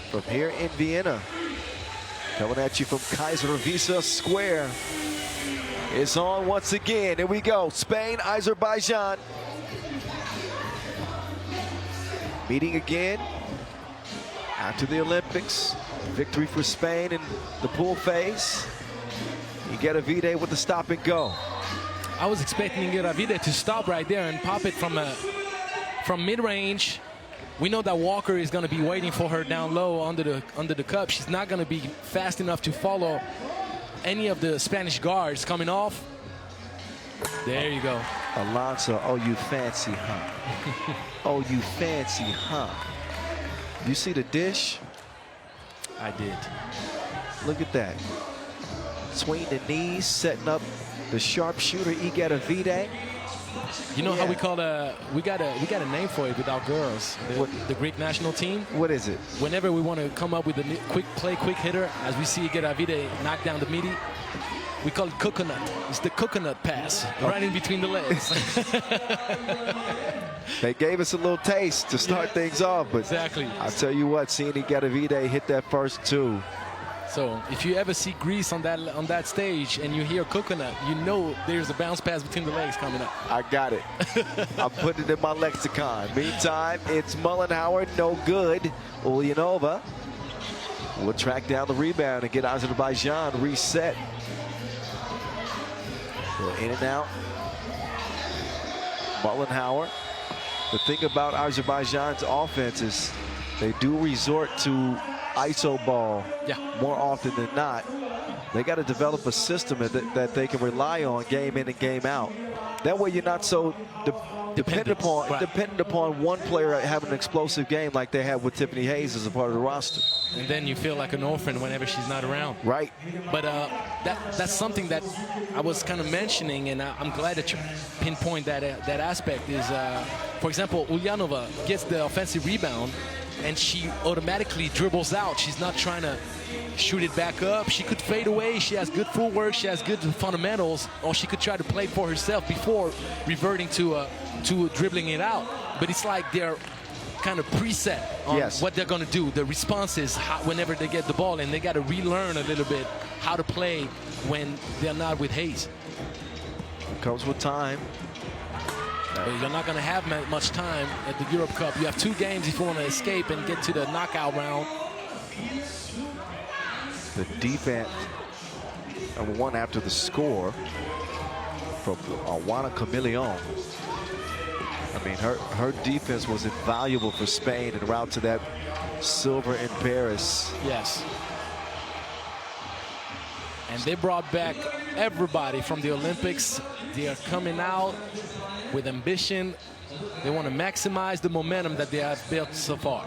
from here in Vienna. Coming at you from Kaiserwiese Square. It's on once again. Here we go. Spain, Azerbaijan. Meeting again after the Olympics. Victory for Spain in the pool phase. Igeravide with the stop and go. I was expecting Igeravide to stop right there and pop it from mid-range. We know that Walker is going to be waiting for her down low under the cup. She's not going to be fast enough to follow any of the Spanish guards coming off. There you go. Alonso, oh, you fancy, huh? Oh, you fancy, huh? You see the dish? I did. Look at that. Between the knees, setting up the sharpshooter Igeravide. You know how we call we got a name for it with our girls, the Greek national team. What is it? Whenever we want to come up with a quick play, quick hitter, as we see Igeravide knock down the midi, we call it coconut. It's the coconut pass, right in between the legs. They gave us a little taste to start things off, but exactly. I'll tell you what, seeing Igeravide hit that first two. So if you ever see Greece on that stage and you hear coconut, you know there's a bounce pass between the legs coming up. I got it. I'm putting it in my lexicon. Meantime, it's Mullenhauer, no good. Ulyanova will track down the rebound and get Azerbaijan reset. In and out. Mullenhauer. The thing about Azerbaijan's offense is they do resort to ISO ball more often than not. They got to develop a system that they can rely on game in and game out. That way you're not so dependent upon one player having an explosive game like they have with Tiffany Hayes as a part of the roster. And then you feel like an orphan whenever she's not around. Right. But that's something that I was kind of mentioning, and I'm glad that you pinpoint that aspect. Is, for example, Ulyanova gets the offensive rebound, and she automatically dribbles out. She's not trying to shoot it back up. She could fade away. She has good footwork. She has good fundamentals. Or she could try to play for herself before reverting to dribbling it out. But it's like they're kind of preset on what they're going to do. The response is whenever they get the ball, and they got to relearn a little bit how to play when they're not with Hayes. Comes with time. You're not going to have much time at the Europe Cup. You have 2 games if you want to escape and get to the knockout round. The defense, number one after the score from Juana Camilion. I mean, her defense was invaluable for Spain en route to that silver in Paris. Yes. And they brought back everybody from the Olympics. They are coming out with ambition. They want to maximize the momentum that they have built so far.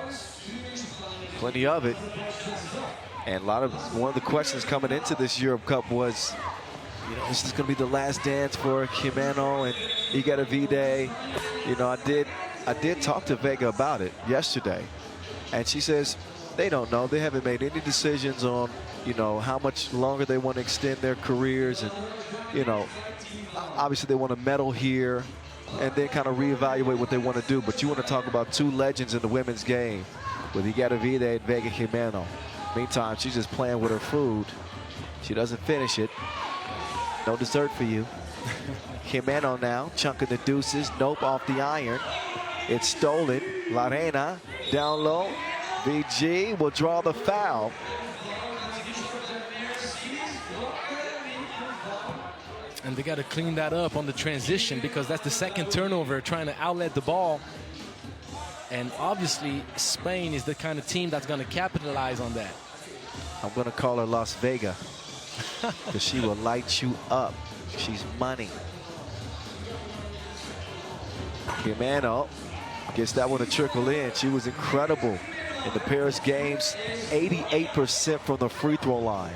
Plenty of it. And one of the questions coming into this Europe Cup was, you know, this is going to be the last dance for Jimeno and Igeravide. You know, I did talk to Vega about it yesterday, and she says they don't know. They haven't made any decisions on, you know, how much longer they want to extend their careers, and, you know, obviously they want to medal here and then kind of reevaluate what they want to do. But you want to talk about 2 legends in the women's game with Igeravide and Vega Jimeno. Meantime, she's just playing with her food. She doesn't finish it. No dessert for you. Jimeno now, chunking the deuces. Nope, off the iron. It's stolen. La Reina down low. VG will draw the foul. And they got to clean that up on the transition, because that's the second turnover, trying to outlet the ball. And obviously, Spain is the kind of team that's going to capitalize on that. I'm going to call her Las Vegas, because she will light you up. She's money. Jimeno gets that one to trickle in. She was incredible in the Paris games, 88% from the free throw line.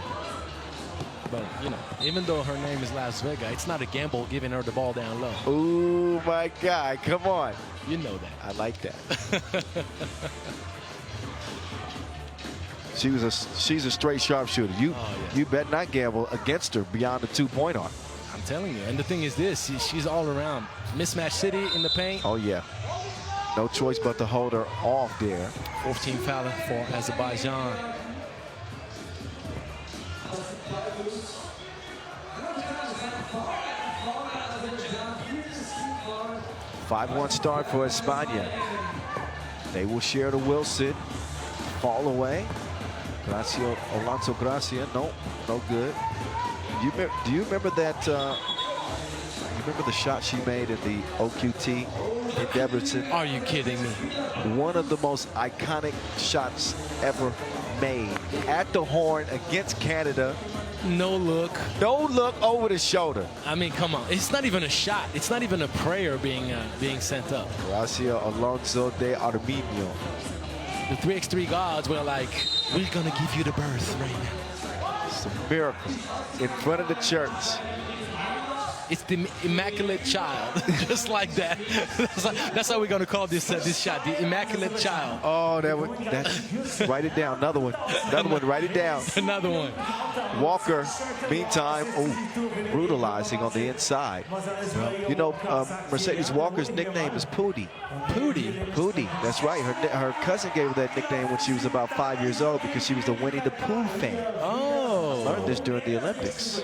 But, you know, even though her name is Las Vegas, it's not a gamble giving her the ball down low. Oh, my God. Come on. You know that. I like that. She's a straight sharpshooter. You bet not gamble against her beyond the 2-point arc. I'm telling you. And the thing is this, she's all around. Mismatch city in the paint. Oh, yeah. No choice but to hold her off there. 14 foul for Azerbaijan. Five-one start for España. They will share to Wilson. Fall away. Alonso Gracia. No good. Do you remember that? You remember the shot she made in the OQT in Debrecen? Are you kidding me? One of the most iconic shots ever made. At the horn against Canada. No look. No look over the shoulder. I mean, come on. It's not even a shot. It's not even a prayer being sent up. Gracia Alonso de Arminio. The 3x3 gods were like, we're going to give you the birth right now. It's a miracle. In front of the church. It's the Immaculate Child, just like that. That's how we're going to call this shot, the Immaculate Child. Oh, write it down. Another one. Another one. Write it down. Another one. Walker, meantime, brutalizing on the inside. You know, Mercedes Walker's nickname is Pootie. Pootie? Pootie. That's right. Her cousin gave her that nickname when she was about 5 years old because she was the Winnie the Pooh fan. Oh. Learned this during the Olympics.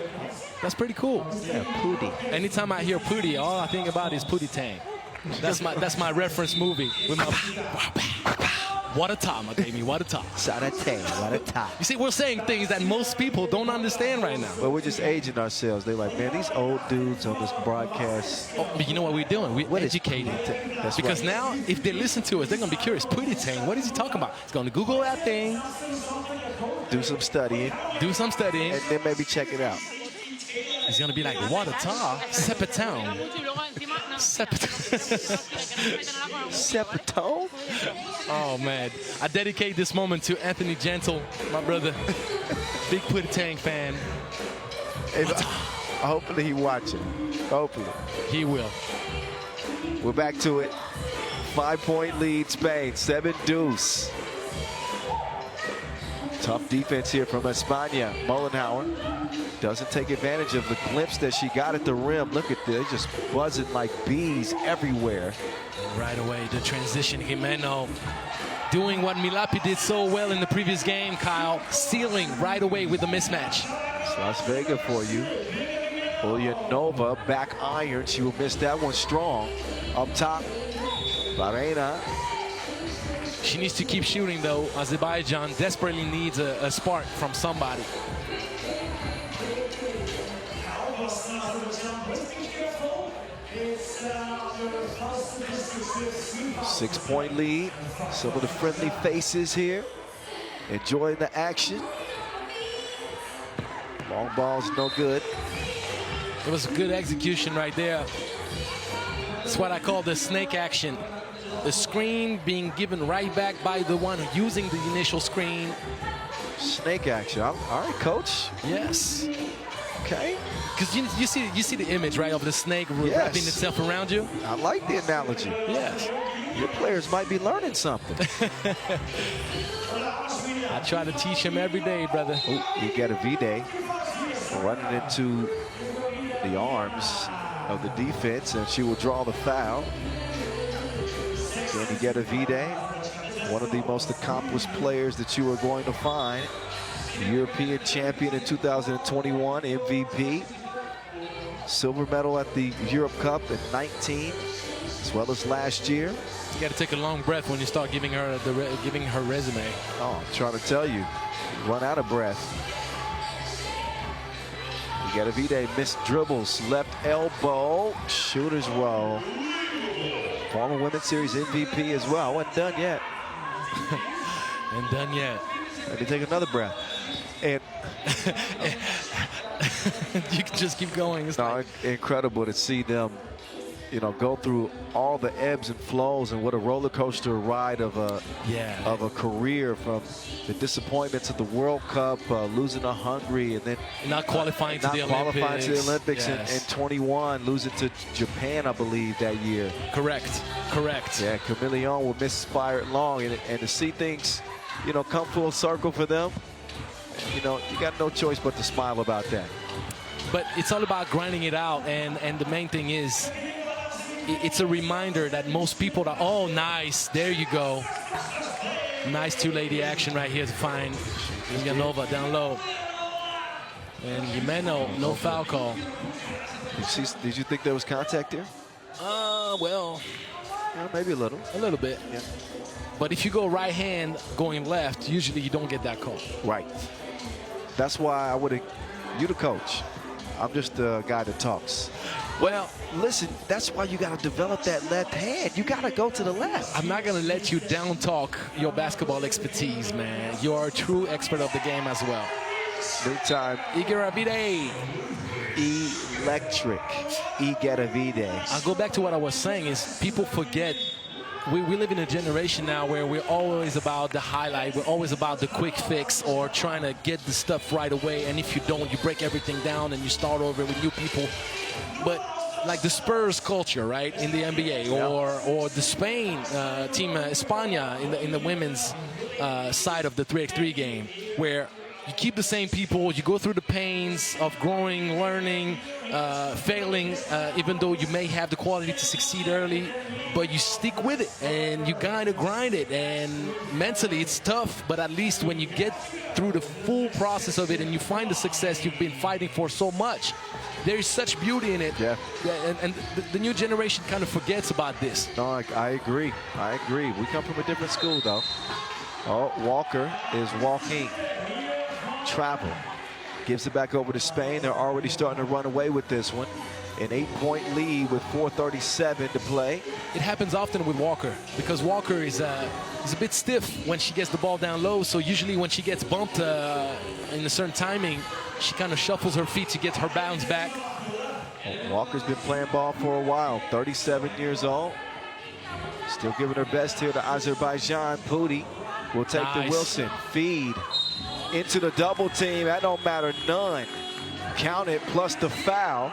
That's pretty cool. Yeah, Pootie. Anytime I hear Pootie, all I think about is Pootie Tang. That's my reference movie. With my what a time, baby, what a time. What a time. You see, we're saying things that most people don't understand right now. Well, we're just aging ourselves. They're like, man, these old dudes on this broadcast. Oh, but you know what we're doing? We're educating. That's because right. Now, if they listen to us, they're going to be curious. Pootie Tang, what is he talking about? He's going to Google that thing. Do some studying. And then maybe check it out. He's going to be like, what a tar. Sepetone. Sepetone? Oh, man. I dedicate this moment to Anthony Gentle, my brother. Big Pootie Tang fan. Hopefully he watching. Hopefully. He will. We're back to it. 5-point lead, Spain. 7-deuce. Tough defense here from España. Mollenhauer doesn't take advantage of the glimpse that she got at the rim. Look at this, just buzzing like bees everywhere. Right away, the transition. Jimeno doing what Milapi did so well in the previous game, Kyle. Sealing right away with the mismatch. It's Las Vegas for you. Ulyanova back iron. She will miss that one strong. Up top, Varena. She needs to keep shooting, though. Azerbaijan desperately needs a spark from somebody. Six-point lead. Some of the friendly faces here. Enjoying the action. Long ball's no good. It was good execution right there. It's what I call the snake action. The screen being given right back by the one using the initial screen. Snake action. All right, coach. Yes. Okay. Because you see the image, right, of the snake wrapping itself around you. I like the analogy. Yes. Your players might be learning something. I try to teach him every day, brother. Oh, you get a V-Day running into the arms of the defense, and she will draw the foul. Can you get a V-Day? One of the most accomplished players that you are going to find. European champion in 2021, MVP. Silver medal at the Europe Cup in 19, as well as last year. You got to take a long breath when you start giving her resume. Oh, I'm trying to tell you, run out of breath. You got a V-Day, missed dribbles, left elbow, shooter's roll. Former Women's Series MVP as well. Wasn't done yet. And done yet. Let me take another breath. And you can just keep going. It's like incredible to see them, you know, go through all the ebbs and flows, and what a roller coaster ride of a career, from the disappointments of the World Cup, losing to Hungary, and then not qualifying to the Olympics. In 21, losing to Japan, I believe, that year. Correct. Yeah, Chameleon will miss Spirit Long, and to see things, you know, come full circle for them, you know, you got no choice but to smile about that. But it's all about grinding it out, and the main thing is it's a reminder that most people are, oh, nice, there you go. Nice two-lady action right here to find Ulyanova down low. And Jimeno, no foul call. Did you think there was contact here? Well, Yeah, maybe a little. a little bit. Yeah. But if you go right hand going left, usually you don't get that call. Right. That's why I would have, you the coach. I'm just the guy that talks. Well, listen, that's why you got to develop that left hand. You got to go to the left. I'm not going to let you down talk your basketball expertise, man. You are a true expert of the game as well. Big time. Igaravide. Electric. Igaravide. I'll go back to what I was saying is people forget. We live in a generation now where we're always about the highlight. We're always about the quick fix or trying to get the stuff right away. And if you don't, you break everything down and you start over with new people. But like the Spurs culture, right, in the NBA, or the Spain team, España, in the women's side of the 3x3 game, where you keep the same people, you go through the pains of growing, learning, failing, even though you may have the quality to succeed early, but you stick with it and you gotta grind it. And mentally it's tough, but at least when you get through the full process of it and you find the success you've been fighting for so much, there is such beauty in it. Yeah. And the new generation kind of forgets about this. No, I agree. I agree. We come from a different school, though. Oh, Walker is walking. Travel. Gives it back over to Spain. They're already starting to run away with this one. An 8-point lead with 4:37 to play. It happens often with Walker because Walker is a bit stiff when she gets the ball down low. So usually when she gets bumped in a certain timing, she kind of shuffles her feet to get her bounce back. Walker's been playing ball for a while. 37 years old. Still giving her best here to Azerbaijan. Pudi will take the Wilson. Feed into the double team. That don't matter none. Count it plus the foul.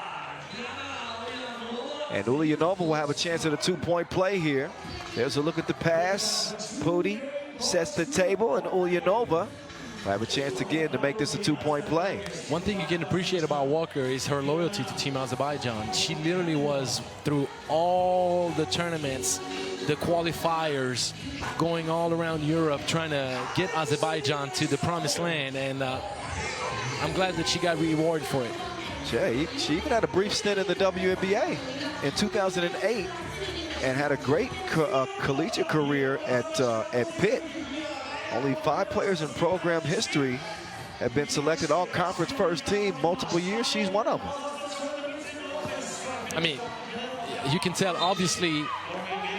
And Ulyanova will have a chance at a two-point play here. There's a look at the pass. Pudi sets the table, and Ulyanova will have a chance again to make this a two-point play. One thing you can appreciate about Walker is her loyalty to Team Azerbaijan. She literally was through all the tournaments, the qualifiers, going all around Europe, trying to get Azerbaijan to the promised land, and I'm glad that she got rewarded for it. Yeah, she even had a brief stint in the WNBA in 2008 and had a great collegiate career at Pitt. Only 5 players in program history have been selected all-conference first team multiple years. She's one of them. I mean, you can tell, obviously,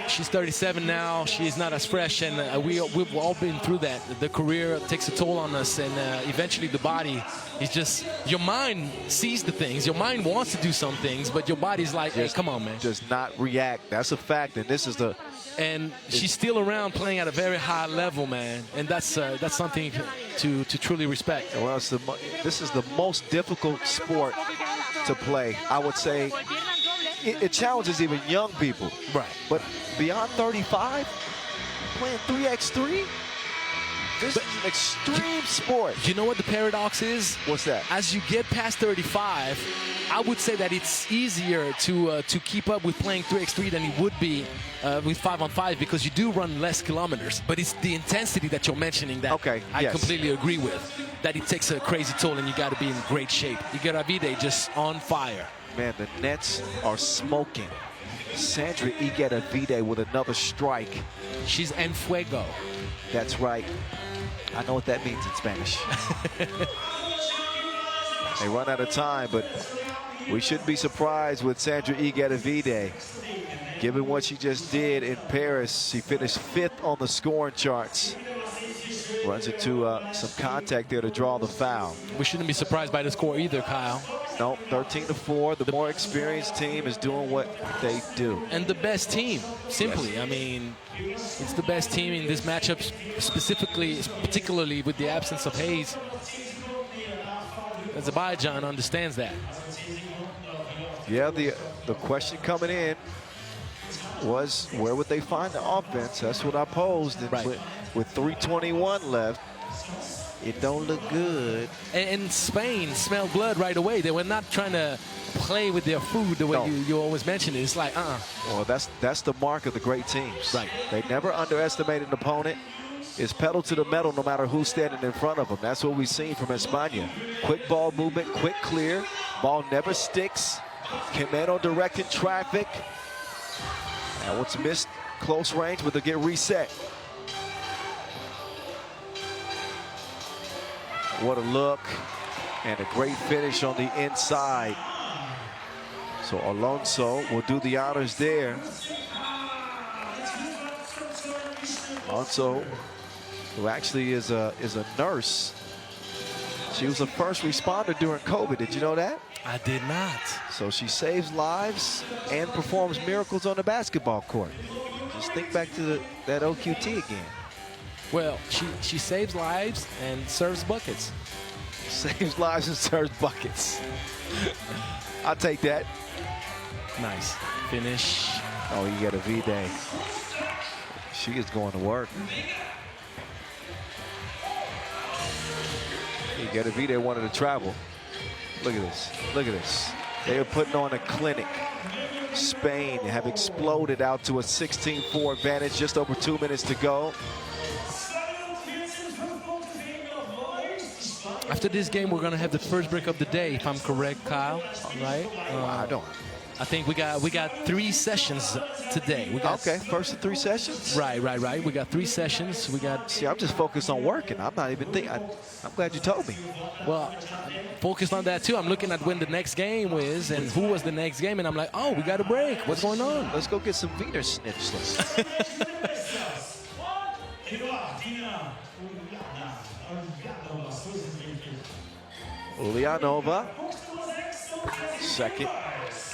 she's 37 now. She's not as fresh, and we've all been through that. The career takes a toll on us, and eventually the body is just, your mind sees the things. Your mind wants to do some things, but your body's like, hey, come on, man. Does not react. That's a fact, and this is the... And she's still around playing at a very high level, man. And that's something to truly respect. Well, this is the most difficult sport to play. I would say it challenges even young people. Right. But beyond 35, playing 3x3, this is an extreme sport. You know what the paradox is? What's that? As you get past 35, I would say that it's easier to keep up with playing 3x3 than it would be with 5-on-5 because you do run less kilometers. But it's the intensity that you're mentioning that I completely agree with. That it takes a crazy toll and you got to be in great shape. Igaravide just on fire. Man, the Nets are smoking. Sandra Igaravide with another strike. She's en fuego. That's right. I know what that means in Spanish. They run out of time, but we shouldn't be surprised with Sandra Igaravide. Given what she just did in Paris, she finished 5th on the scoring charts. Runs into some contact there to draw the foul. We shouldn't be surprised by the score either, Kyle. No, 13-4. The more experienced team is doing what they do. And the best team, simply. Yes. I mean, it's the best team in this matchup, particularly with the absence of Hayes. Azerbaijan understands that. Yeah, the question coming in was where would they find the offense? That's what I posed. And with 3:21 left, It don't look good. And Spain smelled blood right away. They were not trying to play with their food the way you always mention it. It's like, Well, that's the mark of the great teams. Right. They never underestimate an opponent. It's pedal to the metal no matter who's standing in front of them. That's what we've seen from España. Quick ball movement, quick clear. Ball never sticks. Jimeno directing traffic. Now what's missed, close range, but they'll get reset. What a look, and a great finish on the inside. So Alonso will do the honors there. Alonso, who actually is a nurse. She was a first responder during COVID. Did you know that? I did not. So she saves lives and performs miracles on the basketball court. Just think back to that OQT again. Well, she saves lives and serves buckets. Saves lives and serves buckets. I'll take that. Nice finish. Oh, you got a V-Day. She is going to work. You got a V-Day wanted to travel. Look at this. Look at this. They are putting on a clinic. Spain have exploded out to a 16-4 advantage. Just over 2 minutes to go. After this game, we're gonna have the first break of the day, if I'm correct, Kyle. Right? I don't. I think we got 3 sessions today. Okay, first of 3 sessions. Right. We got 3 sessions. We got. See, I'm just focused on working. I'm not even thinking. I'm glad you told me. Well, focused on that too. I'm looking at when the next game is and who was the next game, and I'm like, oh, we got a break. What's going on? Let's go get some Wiener Schnitzels. Ulyanova, second,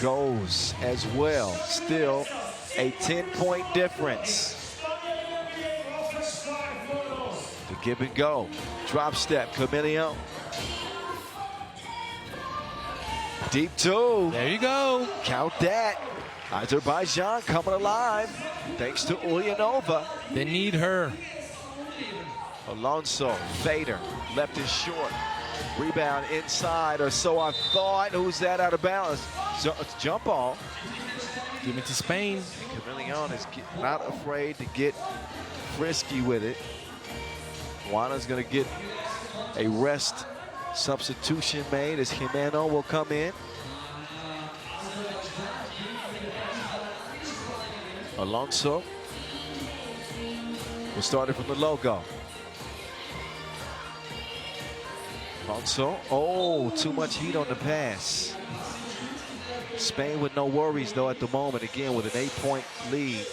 goes as well. Still a 10-point difference. To give and go. Drop step, Camilio. Deep 2. There you go. Count that. Azerbaijan coming alive thanks to Ulyanova. They need her. Alonso, Fader, left is short. Rebound inside, or so I thought. Who's that out of bounds? So it's jump ball. Give it to Spain. Camillion is not afraid to get frisky with it. Juana's going to get a rest substitution made as Jimeno will come in. Alonso will start it from the logo. Alonso, oh, too much heat on the pass. Spain with no worries though at the moment, again with an 8-point lead.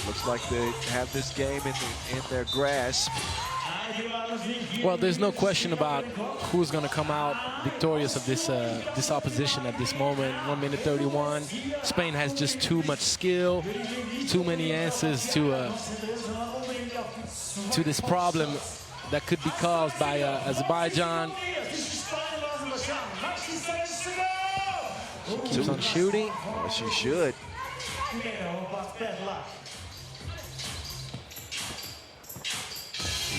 Looks like they have this game in their grasp. Well, there's no question about who's going to come out victorious of this opposition at this moment. 1 minute 31. Spain has just too much skill, too many answers to this problem that could be caused by Azerbaijan. She keeps on shooting. Well, she should.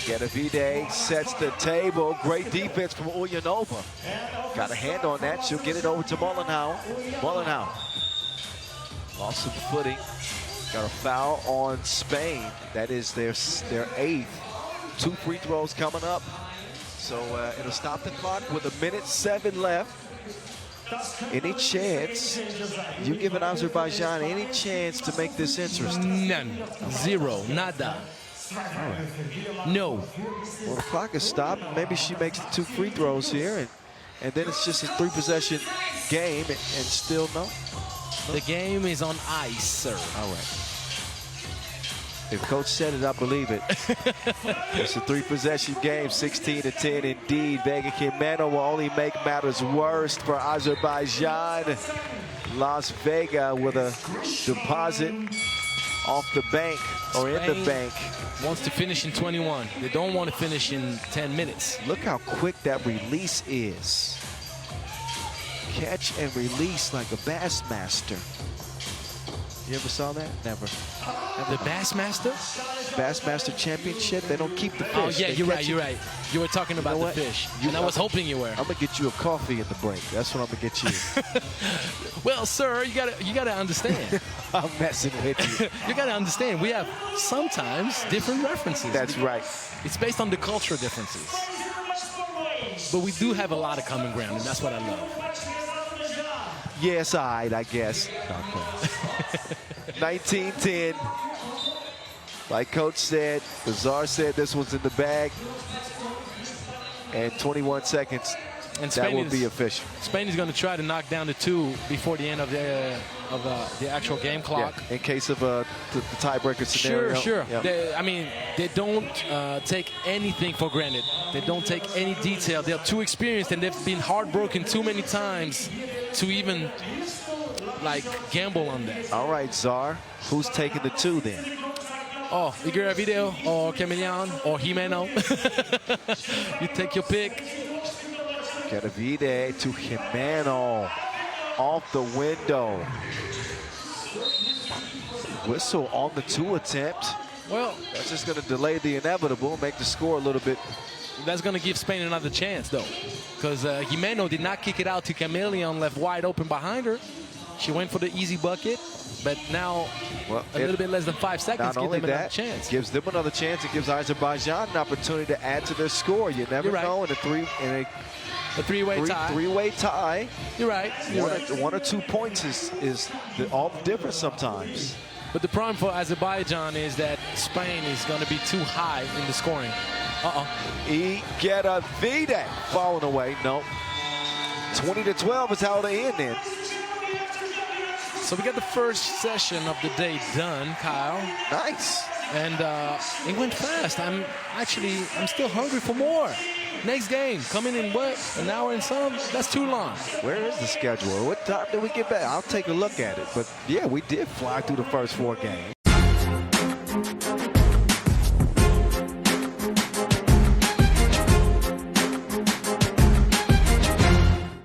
Get a V-Day, sets the table. Great defense from Ulyanova. Got a hand on that. She'll get it over to Mullenhow. Mullenhow lost some footing. Got a foul on Spain. That is their 8th. 2 free throws coming up. So it'll stop the clock with 1:07 left. Any chance, you giving Azerbaijan any chance to make this interesting? None. Zero. Nada. Right. No. Well, the clock is stopped. Maybe she makes the 2 free throws here, and then it's just a 3-possession game, and still no. The game is on ice, sir. All right. If Coach said it, I believe it. It's a 3-possession game, 16-10 indeed. Vega Jimeno will only make matters worse for Azerbaijan. Las Vegas with a deposit off the bank, or in the bank. Wants to finish in 21. They don't want to finish in 10 minutes. Look how quick that release is. catch and release like a Bassmaster. You ever saw that? Never. The Bassmaster? Bassmaster Championship, they don't keep the fish. Oh, yeah, They you're catch right, it. you're right. You were talking about the fish, and I was hoping you were. I'm going to get you a coffee in the break. That's what I'm going to get you. Well, sir, you gotta understand. I'm messing with you. You gotta understand, we have sometimes different references. That's right. It's based on the cultural differences. But we do have a lot of common ground, and that's what I love. Yes, I guess. 19-10. Like Coach said, Azar said this was in the bag. And 21 seconds, and that will be official. Spain is going to try to knock down the 2 before the end of the actual game clock. Yeah, in case of the tiebreaker scenario. Sure. Yep. They don't take anything for granted. They don't take any detail. They're too experienced, and they've been heartbroken too many times to even like gamble on that. All right, Czar, who's taking the 2 then? Oh, Igor Video or Camilion or Jimeno. You take your pick. Cadavide to Jimeno. Off the window. Whistle on the 2 attempt. Well, that's just going to delay the inevitable, make the score a little bit. That's going to give Spain another chance, though, because Jimeno did not kick it out to Camilion, left wide open behind her. She went for the easy bucket, but now a little bit less than 5 seconds gives them another chance. Gives them another chance. It gives Azerbaijan an opportunity to add to their score. You never know in a three-way tie. You're right. One or 2 points is all the difference sometimes. But the problem for Azerbaijan is that Spain is going to be too high in the scoring. Igedavide falling away. No. 20-12 is how they end in. So we got the first session of the day done, Kyle. Nice. And it went fast. I'm still hungry for more. Next game, coming in what? An hour and some? That's too long. Where is the schedule? What time did we get back? I'll take a look at it. But yeah, we did fly through the first 4 games.